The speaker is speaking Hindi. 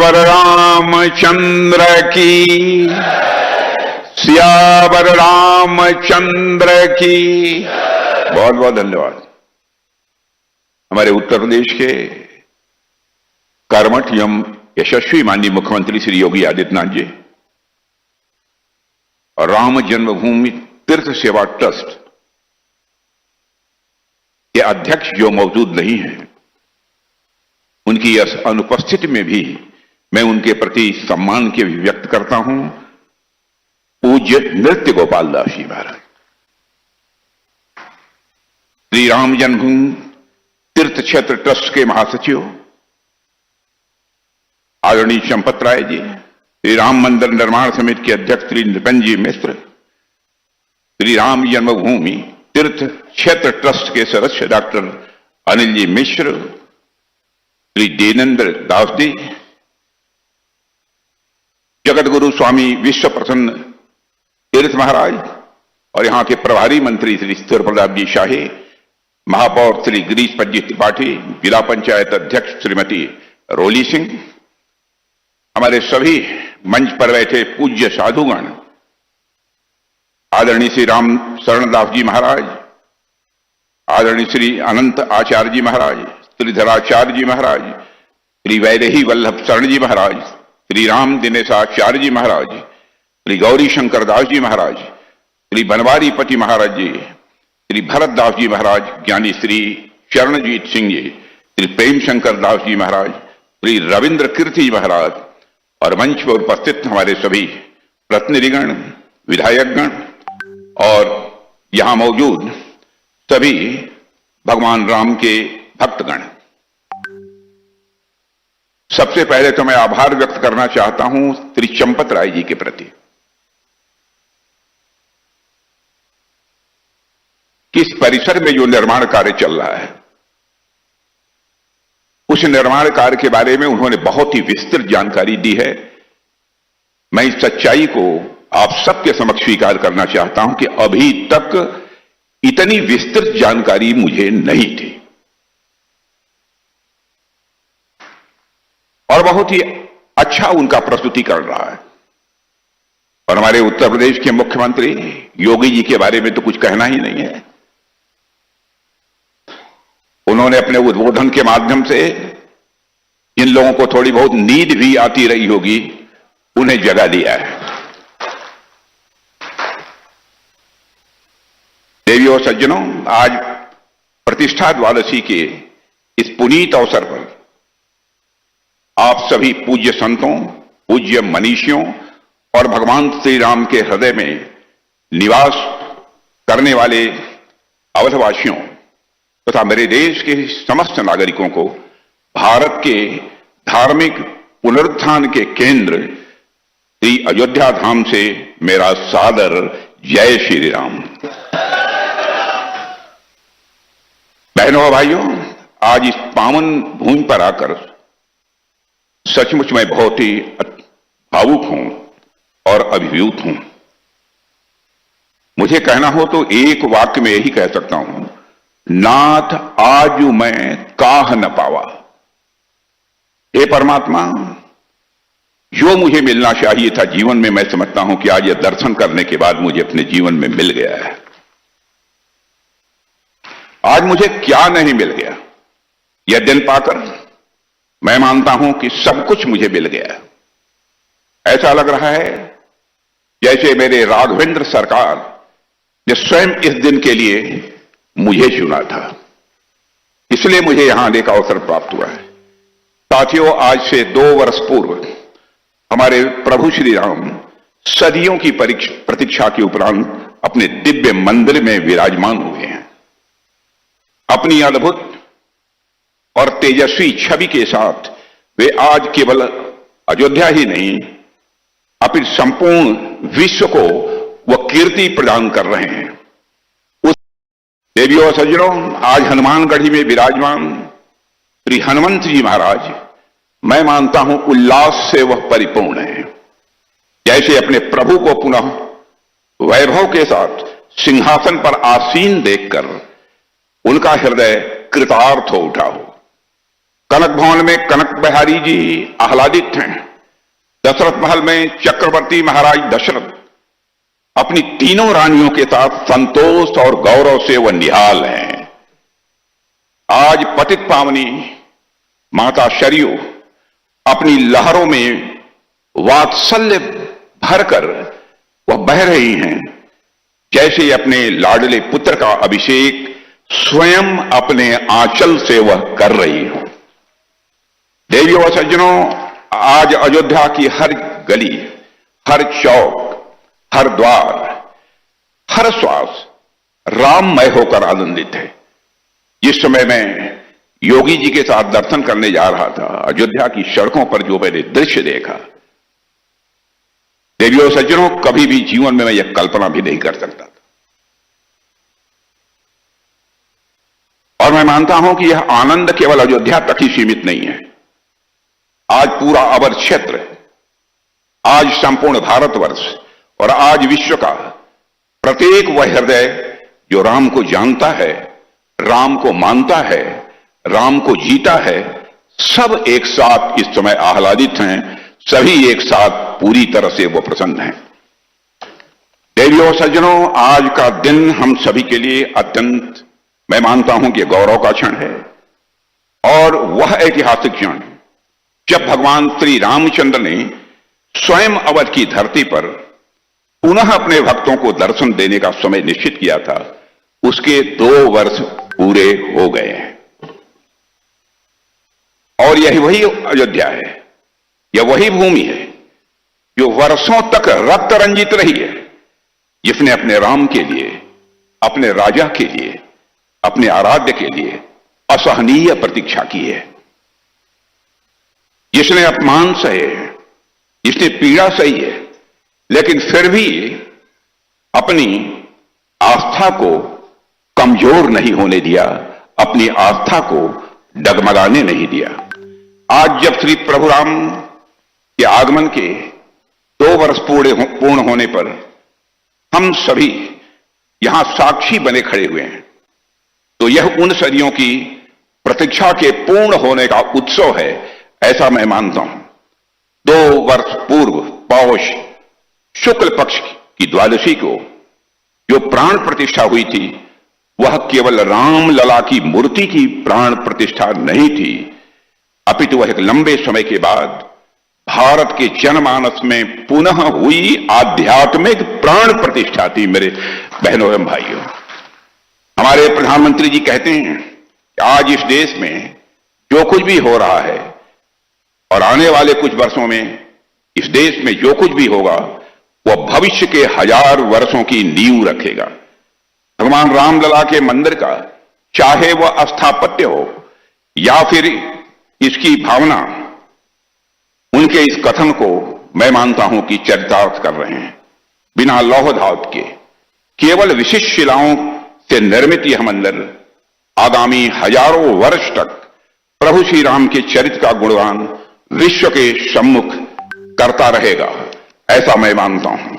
सियावर रामचंद्र की, सियावर रामचंद्र की। बहुत बहुत धन्यवाद। हमारे उत्तर प्रदेश के कर्मठ एवं यशस्वी माननीय मुख्यमंत्री श्री योगी आदित्यनाथ जी और राम जन्मभूमि तीर्थ सेवा ट्रस्ट के अध्यक्ष जो मौजूद नहीं है, उनकी अनुपस्थिति में भी मैं उनके प्रति सम्मान के व्यक्त करता हूं। पूज्य नृत्य गोपाल दास जी महाराज, श्री राम जन्मभूमि तीर्थ क्षेत्र ट्रस्ट के महासचिव आदरणीय चंपत राय जी, श्री राम मंदिर निर्माण समिति के अध्यक्ष श्री नितिन जी मिश्र, श्री राम जन्मभूमि तीर्थ क्षेत्र ट्रस्ट के सदस्य डॉक्टर अनिल जी मिश्र, श्री देवेंद्र दास जी, जगत गुरु स्वामी विश्व प्रसन्न तीर्थ महाराज और यहां के प्रभारी मंत्री श्री स्थिर प्रताप जी शाही, महापौर श्री गिरीश पज्जी त्रिपाठी, जिला पंचायत अध्यक्ष श्रीमती रोली सिंह, हमारे सभी मंच पर बैठे पूज्य साधुगण, आदरणीय श्री राम शरणदास जी महाराज, आदरणीय श्री अनंत आचार्य जी महाराज, श्रीधराचार्य जी महाराज, श्री वैदेही वल्लभ शरण जी महाराज, श्री राम दिनेशाचार्य जी महाराज, श्री गौरी शंकर दास जी महाराज, श्री बनवारी पति महाराज जी, श्री भरत दास जी महाराज, ज्ञानी श्री चरणजीत सिंह जी, श्री प्रेम शंकर दास जी महाराज, श्री रविंद्र कीर्ति जी महाराज और मंच पर उपस्थित हमारे सभी प्रतिनिधिगण, विधायकगण और यहां मौजूद सभी भगवान राम के भक्तगण। सबसे पहले तो मैं आभार व्यक्त करना चाहता हूं श्री चंपत राय जी के प्रति कि इस परिसर में जो निर्माण कार्य चल रहा है, उस निर्माण कार्य के बारे में उन्होंने बहुत ही विस्तृत जानकारी दी है। मैं इस सच्चाई को आप सबके समक्ष स्वीकार करना चाहता हूं कि अभी तक इतनी विस्तृत जानकारी मुझे नहीं थी और बहुत ही अच्छा उनका प्रस्तुतिकरण रहा है। और हमारे उत्तर प्रदेश के मुख्यमंत्री योगी जी के बारे में तो कुछ कहना ही नहीं है। उन्होंने अपने उद्बोधन के माध्यम से जिन लोगों को थोड़ी बहुत नींद भी आती रही होगी, उन्हें जगा दिया है। देवी और सज्जनों, आज प्रतिष्ठा द्वादशी के इस पुनीत अवसर पर आप सभी पूज्य संतों, पूज्य मनीषियों और भगवान श्री राम के हृदय में निवास करने वाले अवधवासियों तथा मेरे देश के समस्त नागरिकों को भारत के धार्मिक पुनरुत्थान के केंद्र श्री अयोध्या धाम से मेरा सादर जय श्री राम। बहनों और भाइयों, आज इस पावन भूमि पर आकर सचमुच मैं बहुत ही भावुक हूं और अभिभूत हूं। मुझे कहना हो तो एक वाक्य में यही कह सकता हूं, नाथ आजू मैं काह न पावा। हे परमात्मा, जो मुझे मिलना चाहिए था जीवन में, मैं समझता हूं कि आज यह दर्शन करने के बाद मुझे अपने जीवन में मिल गया है। आज मुझे क्या नहीं मिल गया, यह दिन पाकर मैं मानता हूं कि सब कुछ मुझे मिल गया। ऐसा लग रहा है जैसे मेरे राघवेंद्र सरकार ने स्वयं इस दिन के लिए मुझे चुना था, इसलिए मुझे यहां आने का अवसर प्राप्त हुआ है। साथियों, आज से 2 वर्ष पूर्व हमारे प्रभु श्री राम सदियों की प्रतीक्षा के उपरांत अपने दिव्य मंदिर में विराजमान हुए हैं। अपनी अद्भुत और तेजस्वी छवि के साथ वे आज केवल अयोध्या ही नहीं, अपितु संपूर्ण विश्व को वह कीर्ति प्रदान कर रहे हैं। देवियों और सज्जनों, आज हनुमानगढ़ी में विराजमान श्री हनुमंत जी महाराज, मैं मानता हूं उल्लास से वह परिपूर्ण है, जैसे अपने प्रभु को पुनः वैभव के साथ सिंहासन पर आसीन देखकर उनका हृदय कृतार्थ हो उठा हो। कनक भवन में कनक बिहारी जी आह्लादित हैं। दशरथ महल में चक्रवर्ती महाराज दशरथ अपनी तीनों रानियों के साथ संतोष और गौरव से वह निहाल हैं। आज पतित पावनी माता सरयू अपनी लहरों में वात्सल्य भरकर वह बह रही हैं, जैसे अपने लाडले पुत्र का अभिषेक स्वयं अपने आंचल से वह कर रही हो। देवियों और सज्जनों, आज अयोध्या की हर गली, हर चौक, हर द्वार, हर श्वास राममय होकर आनंदित है। जिस समय मैं योगी जी के साथ दर्शन करने जा रहा था, अयोध्या की सड़कों पर जो मैंने दृश्य देखा, देवियों और सज्जनों, कभी भी जीवन में मैं यह कल्पना भी नहीं कर सकता था। और मैं मानता हूं कि यह आनंद केवल अयोध्या तक ही सीमित नहीं है। आज पूरा अवध क्षेत्र, आज संपूर्ण भारतवर्ष और आज विश्व का प्रत्येक वह हृदय जो राम को जानता है, राम को मानता है, राम को जीता है, सब एक साथ इस समय आह्लादित हैं। सभी एक साथ पूरी तरह से वो प्रसन्न हैं। देवियों और सज्जनों, आज का दिन हम सभी के लिए अत्यंत, मैं मानता हूं कि गौरव का क्षण है। और वह ऐतिहासिक क्षण जब भगवान श्री रामचंद्र ने स्वयं अवध की धरती पर पुनः अपने भक्तों को दर्शन देने का समय निश्चित किया था, उसके 2 वर्ष पूरे हो गए हैं। और यही वही अयोध्या है, यह वही भूमि है जो वर्षों तक रक्त रंजित रही है, जिसने अपने राम के लिए, अपने राजा के लिए, अपने आराध्य के लिए असहनीय प्रतीक्षा की है। जिसने अपमान सहे, जिसने पीड़ा सही है, लेकिन फिर भी अपनी आस्था को कमजोर नहीं होने दिया, अपनी आस्था को डगमगाने नहीं दिया। आज जब श्री प्रभु राम के आगमन के 2 वर्ष पूर्ण होने पर हम सभी यहां साक्षी बने खड़े हुए हैं, तो यह उन सदियों की प्रतीक्षा के पूर्ण होने का उत्सव है, ऐसा मैं मानता हूं। 2 वर्ष पूर्व पौष शुक्ल पक्ष की द्वादशी को जो प्राण प्रतिष्ठा हुई थी, वह केवल राम लला की मूर्ति की प्राण प्रतिष्ठा नहीं थी, अपितु वह एक लंबे समय के बाद भारत के जनमानस में पुनः हुई आध्यात्मिक प्राण प्रतिष्ठा थी। मेरे बहनों एवं भाइयों, हमारे प्रधानमंत्री जी कहते हैं कि आज इस देश में जो कुछ भी हो रहा है और आने वाले कुछ वर्षों में इस देश में जो कुछ भी होगा, वह भविष्य के 1000 वर्षों की नींव रखेगा। भगवान रामलला के मंदिर का चाहे वह स्थापत्य हो या फिर इसकी भावना, उनके इस कथन को मैं मानता हूं कि चरितार्थ कर रहे हैं। बिना लौह धातु के केवल विशिष्ट शिलाओं से निर्मित यह मंदिर आगामी हजारों वर्ष तक प्रभु श्री राम के चरित्र का गुणगान विश्व के सम्मुख करता रहेगा, ऐसा मैं मानता हूं।